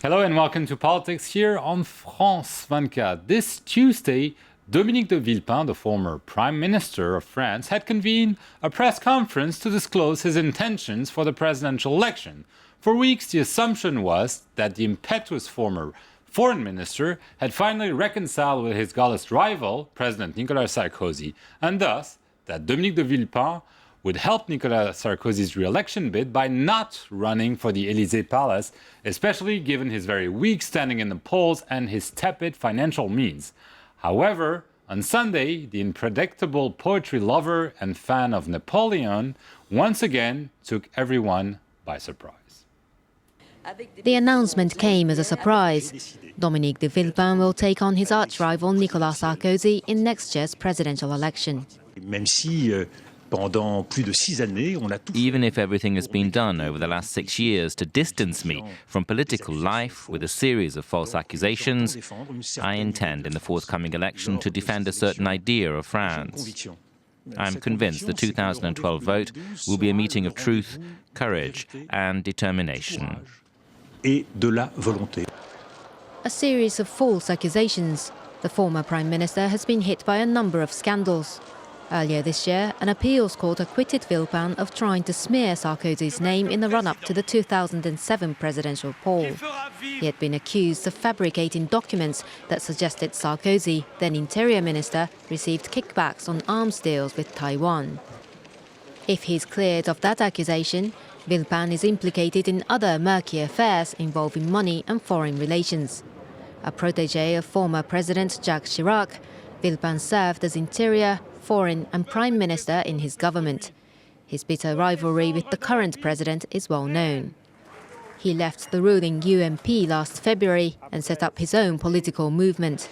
Hello and welcome to Politics here on France 24. This Tuesday, Dominique de Villepin, the former Prime Minister of France, had convened a press conference to disclose his intentions for the presidential election. For weeks, the assumption was that the impetuous former foreign minister had finally reconciled with his Gaullist rival, President Nicolas Sarkozy, and thus that Dominique de Villepin would help Nicolas Sarkozy's re-election bid by not running for the Élysée Palace, especially given his very weak standing in the polls and his tepid financial means. However, on Sunday, the unpredictable poetry lover and fan of Napoleon once again took everyone by surprise. The announcement came as a surprise. Dominique de Villepin will take on his arch-rival Nicolas Sarkozy in next year's presidential election. Even if everything has been done over the last 6 years to distance me from political life with a series of false accusations, I intend in the forthcoming election to defend a certain idea of France. I'm convinced the 2012 vote will be a meeting of truth, courage and determination. A series of false accusations. The former Prime Minister has been hit by a number of scandals. Earlier this year, an appeals court acquitted Villepin of trying to smear Sarkozy's name in the run-up to the 2007 presidential poll. He had been accused of fabricating documents that suggested Sarkozy, then Interior Minister, received kickbacks on arms deals with Taiwan. If he's cleared of that accusation, Villepin is implicated in other murky affairs involving money and foreign relations. A protégé of former President Jacques Chirac, Villepin served as Interior, Foreign and Prime Minister in his government. His bitter rivalry with the current president is well known. He left the ruling UMP last February and set up his own political movement.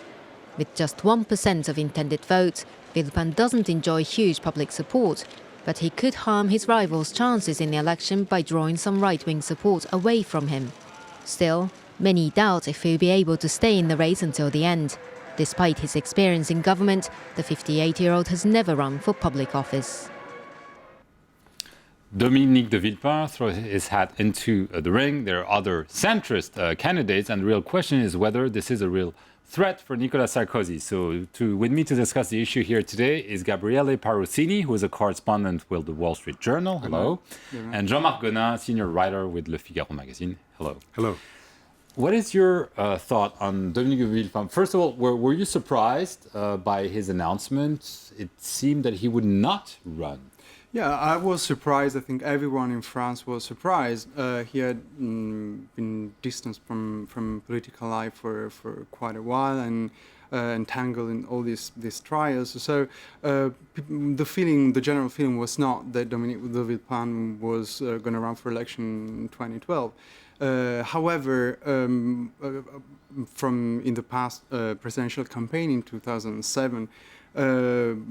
With just 1% of intended votes, Villepin doesn't enjoy huge public support, but he could harm his rival's chances in the election by drawing some right-wing support away from him. Still, many doubt if he'll be able to stay in the race until the end. Despite his experience in government, the 58-year-old has never run for public office. Dominique de Villepin throws his hat into the ring. There are other centrist candidates, and the real question is whether this is a real threat for Nicolas Sarkozy. So with me to discuss the issue here today is Gabriele Parrossini, who is a correspondent with the Wall Street Journal. Hello. Hello. And Jean-Marc Gonin, senior writer with Le Figaro magazine. Hello. Hello. What is your thought on Dominique de Villepin? First of all, were you surprised by his announcement? It seemed that he would not run. Yeah, I was surprised. I think everyone in France was surprised. He had been distanced from political life for quite a while and entangled in all these trials. So the general feeling was not that Dominique de Villepin was going to run for election in 2012. However, from in the past presidential campaign in 2007,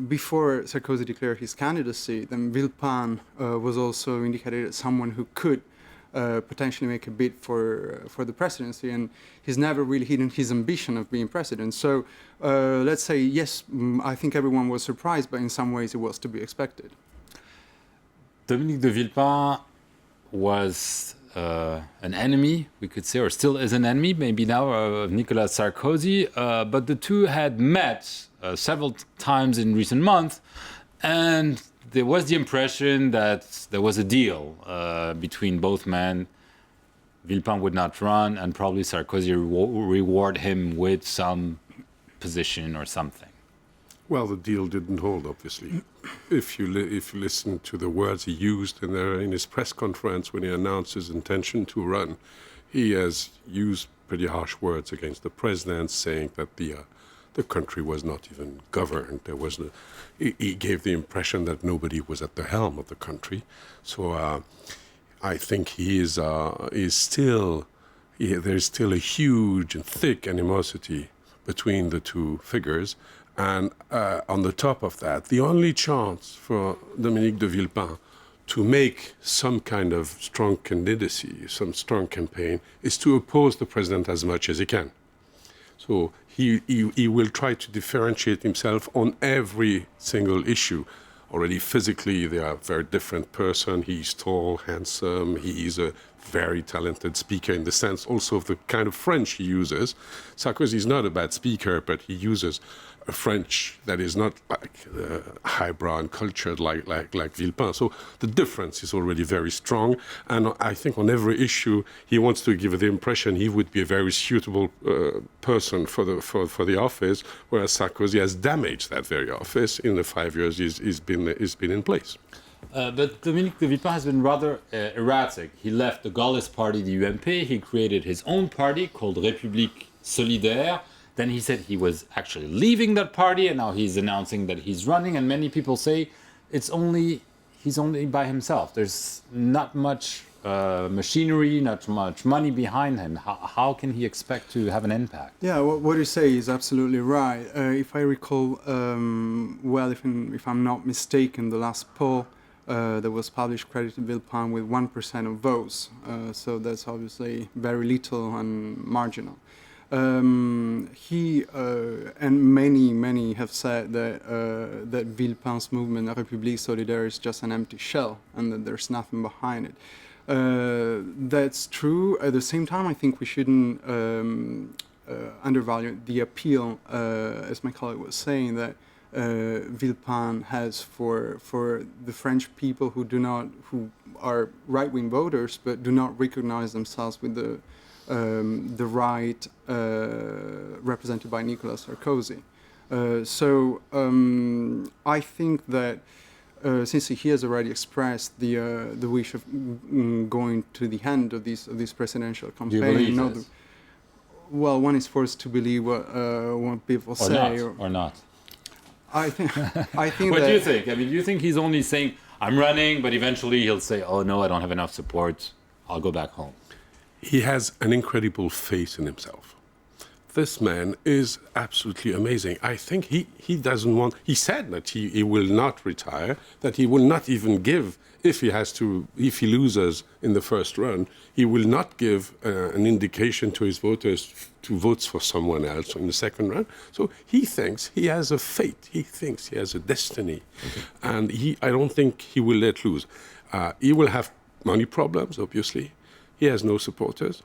before Sarkozy declared his candidacy, then Villepin was also indicated as someone who could potentially make a bid for the presidency, and he's never really hidden his ambition of being president. So let's say, yes, I think everyone was surprised, but in some ways it was to be expected. Dominique de Villepin was an enemy, we could say, or still is an enemy, maybe now, of Nicolas Sarkozy. But the two had met several times in recent months, and there was the impression that there was a deal between both men. Villepin would not run, and probably Sarkozy reward him with some position or something. Well, the deal didn't hold, obviously. If you listen to the words he used in his press conference when he announced his intention to run, he has used pretty harsh words against the president, saying that the country was not even governed. He gave the impression that nobody was at the helm of the country. So I think there's still a huge and thick animosity between the two figures. And on the top of that, the only chance for Dominique de Villepin to make some kind of strong candidacy, some strong campaign, is to oppose the president as much as he can. So he will try to differentiate himself on every single issue. already physically they are a very different person. He's tall, handsome, he's a very talented speaker in the sense also of the kind of French he uses. Sarkozy is not a bad speaker, but he uses a French that is not like highbrow and cultured like Villepin. So the difference is already very strong. And I think on every issue, he wants to give the impression he would be a very suitable person for the office, whereas Sarkozy has damaged that very office in the 5 years he's been in place. But Dominique de Villepin has been rather erratic. He left the Gaullist party, the UMP. He created his own party called République Solidaire. Then he said he was actually leaving that party, and now he's announcing that he's running. And many people say he's only by himself. There's not much machinery, not much money behind him. How can he expect to have an impact? Yeah, what you say is absolutely right. If I recall, if I'm not mistaken, the last poll that was published credited Villepin with 1% of votes. So that's obviously very little and marginal. He and many have said that Villepin's movement, République Solidaire, is just an empty shell and that there's nothing behind it. That's true. At the same time, I think we shouldn't undervalue the appeal, as my colleague was saying, that Villepin has for the French people who are right-wing voters but do not recognize themselves with the right represented by Nicolas Sarkozy. So I think that since he has already expressed the wish of going to the end of this presidential campaign, do you believe this? Well, one is forced to believe what people say, or not. I think. What do you think? I mean, do you think he's only saying, "I'm running," but eventually he'll say, "Oh no, I don't have enough support. I'll go back home." He has an incredible faith in himself. This man is absolutely amazing. I think he doesn't want, he said that he will not retire, that he will not even give, if he loses in the first run, he will not give an indication to his voters to vote for someone else in the second run. So he thinks he has a fate, he thinks he has a destiny. And I don't think he will let loose. He will have money problems, obviously. He has no supporters.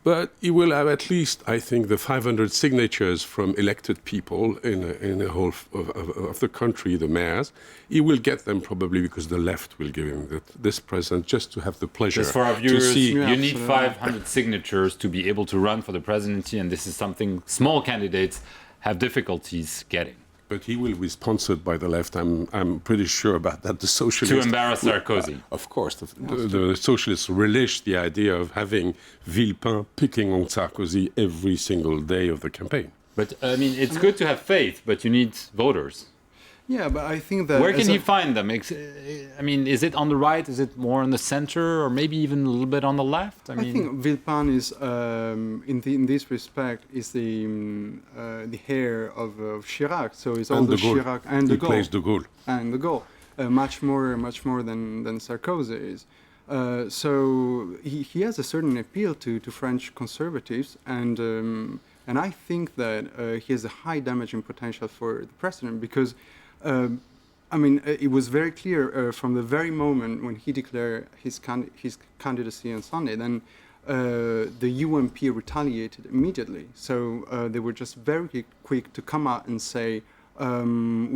But he will have at least, I think, the 500 signatures from elected people in the whole of the country, the mayors. He will get them probably because the left will give him this present just to have the pleasure. Just for our viewers, to see. you need 500 signatures to be able to run for the presidency, and this is something small candidates have difficulties getting. But he will be sponsored by the left. I'm pretty sure about that. The socialists to embarrass Sarkozy. Of course, the socialists relish the idea of having Villepin picking on Sarkozy every single day of the campaign. But I mean, it's good to have faith, but you need voters. Yeah, but I think that... Where can he find them? I mean, is it on the right? Is it more in the center? Or maybe even a little bit on the left? I think Villepin is, in this respect, is the heir of Chirac. So it's all the Chirac and de Gaulle. He plays de Gaulle. And de Gaulle. Much more than Sarkozy is. So he has a certain appeal to French conservatives, and I think that he has a high damaging potential for the president because... it was very clear from the very moment when he declared his candidacy on Sunday, then the UMP retaliated immediately. So they were just very quick to come out and say,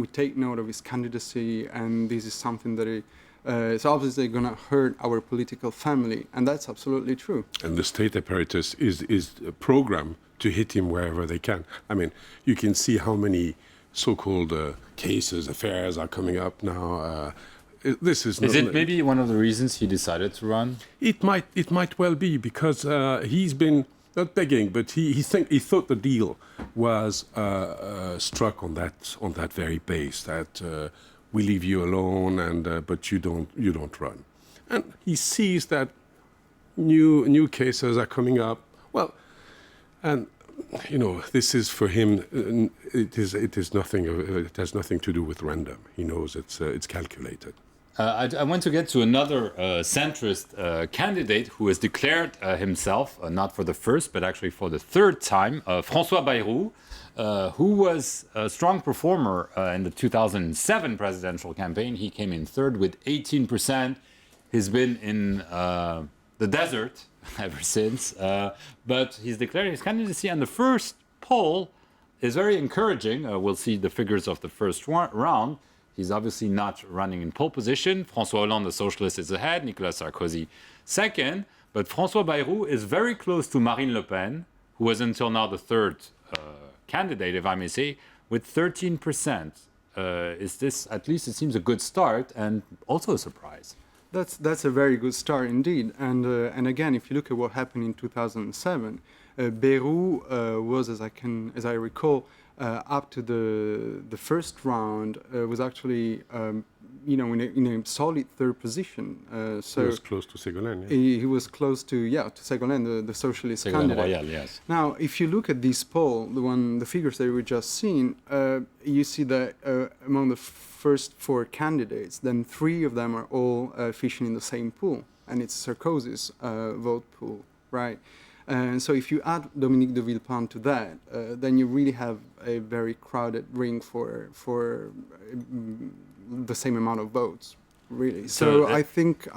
we take note of his candidacy, and this is something that is obviously going to hurt our political family. And that's absolutely true. And the state apparatus is programmed to hit him wherever they can. I mean, you can see how many so-called cases, affairs are coming up now. This is it maybe one of the reasons he decided to run? It might well be because he's been not begging, but he thought the deal was struck on that very base that we leave you alone and but you don't run, and he sees that new cases are coming up. Well, and this is for him. It is nothing. It has nothing to do with random. He knows it's calculated. I want to get to another centrist candidate who has declared himself, not for the first, but actually for the third time, François Bayrou, who was a strong performer in the 2007 presidential campaign. He came in third with 18%. He's been in the desert ever since, but he's declared his candidacy, and the first poll is very encouraging. We'll see the figures of the first round. He's obviously not running in pole position. François Hollande, the socialist, is ahead. Nicolas Sarkozy second. But François Bayrou is very close to Marine Le Pen, who was until now the third candidate, if I may say, with 13%. Is this, at least it seems, a good start and also a surprise? That's a very good start indeed. And again, if you look at what happened in 2007, Bayrou was, as I recall, up to the first round was actually in a solid third position. So he was close to Ségolène. Yeah. He was close to Ségolène, the socialist Ségolène candidate. Royal, yes. Now, if you look at this poll, the figures that we just seen, you see that among the first four candidates, then three of them are all fishing in the same pool, and it's Sarkozy's vote pool, right? And so if you add Dominique de Villepin to that, then you really have a very crowded ring for the same amount of votes, really. So I think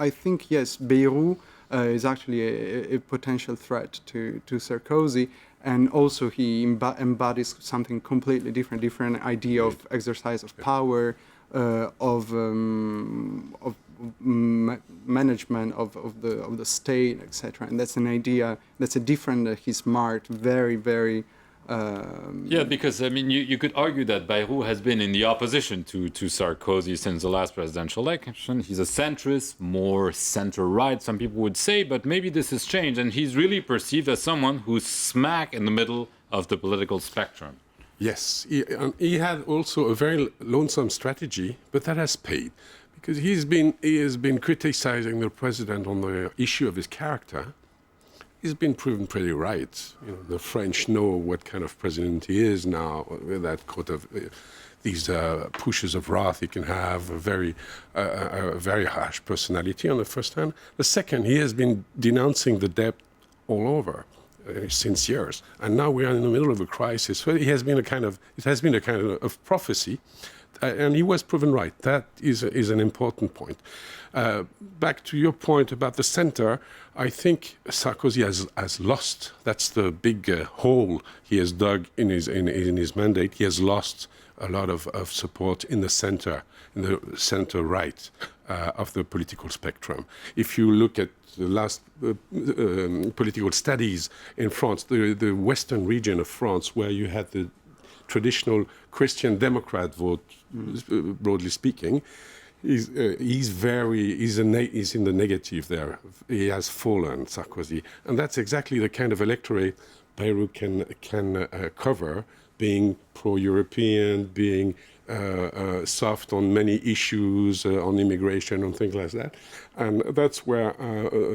yes, Bayrou is actually a potential threat to Sarkozy, and also he embodies something completely different idea of exercise of power, of management of the state, etc. And that's an idea, that's a different, he's marked very, very... Yeah, because I mean, you could argue that Bayrou has been in the opposition to Sarkozy since the last presidential election. He's a centrist, more center-right, some people would say, but maybe this has changed, and he's really perceived as someone who's smack in the middle of the political spectrum. Yes, he had also a very lonesome strategy, but that has paid. Because he has been criticizing the president on the issue of his character. He's been proven pretty right. You know, the French know what kind of president he is now. With that kind of these pushes of wrath he can have, a very harsh personality on the first hand. The second, he has been denouncing the debt all over since years, and now we are in the middle of a crisis. So it has been a kind of prophecy. And he was proven right. That is an important point. Back to your point about the center, I think Sarkozy has lost. That's the big hole he has dug in his mandate. He has lost a lot of support in the center right of the political spectrum. If you look at the last political studies in France, the western region of France, where you had the traditional Christian Democrat vote, broadly speaking, he's in the negative there. He has fallen, Sarkozy, and that's exactly the kind of electorate Bayrou can cover, being pro-European, being soft on many issues, on immigration and things like that, and that's where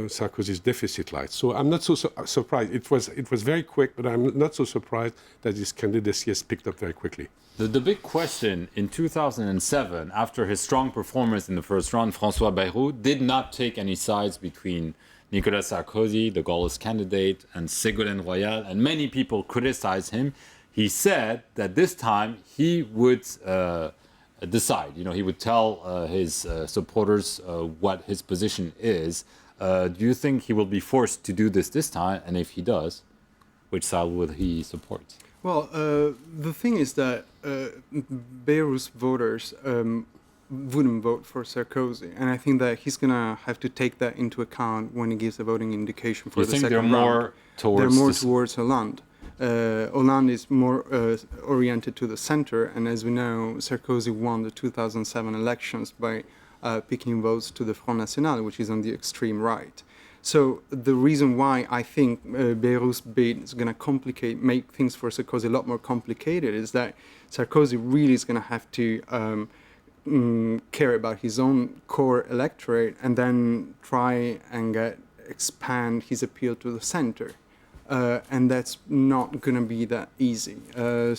Sarkozy's deficit lies. So I'm not so surprised. It was very quick, but I'm not so surprised that his candidacy has picked up very quickly. The big question in 2007, after his strong performance in the first round, François Bayrou did not take any sides between Nicolas Sarkozy, the Gaullist candidate, and Ségolène Royal, and many people criticized him. He said that this time he would decide. You know, he would tell his supporters what his position is. Do you think he will be forced to do this time? And if he does, which side will he support? Well, the thing is that Bayrou's voters wouldn't vote for Sarkozy, and I think that he's gonna have to take that into account when he gives a voting indication for the second round. They're more towards Hollande. Hollande is more oriented to the center, and as we know, Sarkozy won the 2007 elections by picking votes to the Front National, which is on the extreme right. So the reason why I think Bayrou's bid is going to make things for Sarkozy a lot more complicated is that Sarkozy really is going to have to care about his own core electorate and then try and expand his appeal to the center. and that's not going to be that easy. Even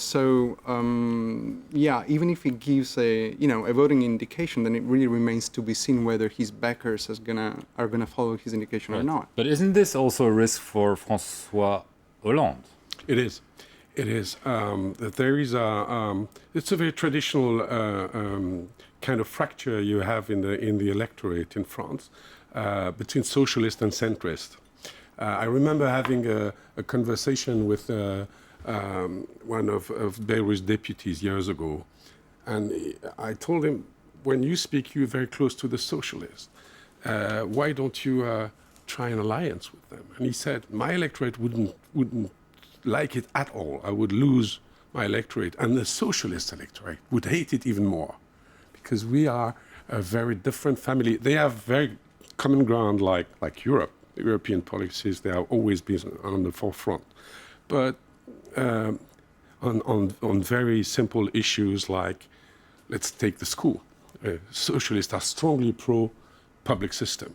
if he gives a voting indication, then it really remains to be seen whether his backers are gonna follow his indication or not. But isn't this also a risk for François Hollande? It is. It is. There is it's a very traditional kind of fracture you have in the electorate in France between socialist and centrist. I remember having a conversation with one of Bayreuth's deputies years ago, and I told him, when you speak, you're very close to the socialists. Why don't you try an alliance with them? And he said, my electorate wouldn't like it at all. I would lose my electorate, and the socialist electorate would hate it even more, because we are a very different family. They have very common ground, like Europe. European policies, they have always been on the forefront. But on very simple issues like, let's take the school. Socialists are strongly pro-public system.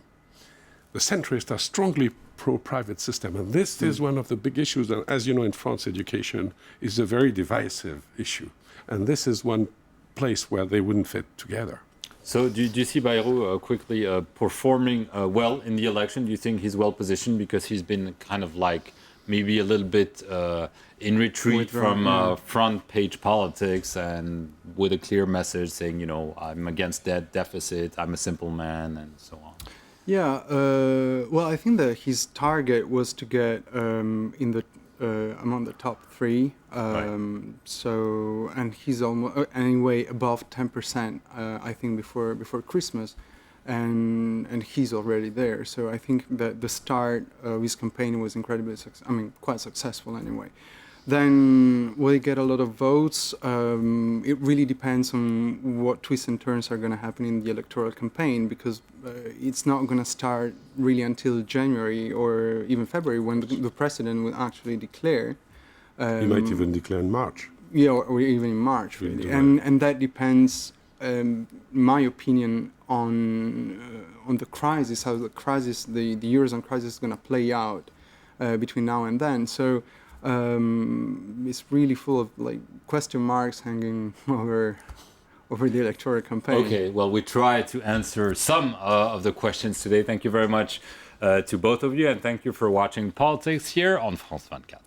The centrists are strongly pro-private system. And this is one of the big issues. And as you know, in France, education is a very divisive issue. And this is one place where they wouldn't fit together. So do you see Bayrou quickly performing well in the election? Do you think he's well positioned because he's been kind of like maybe a little bit in retreat from front page politics and with a clear message saying, I'm against debt deficit, I'm a simple man, and so on? Yeah, well, I think that his target was to get in the among the top three. So, and he's almost anyway above 10%. I think before Christmas, and he's already there. So I think that the start of his campaign was incredibly quite successful anyway. Then will he get a lot of votes? It really depends on what twists and turns are going to happen in the electoral campaign, because it's not going to start really until January or even February, when the president will actually declare. He might even declare in March. Yeah, or even in March, really. And that depends, my opinion, on the crisis, how the crisis, the Eurozone crisis is going to play out between now and then. So it's really full of question marks hanging over the electoral campaign. Okay, well, we tried to answer some of the questions today. Thank you very much to both of you, and thank you for watching Politics here on France 24.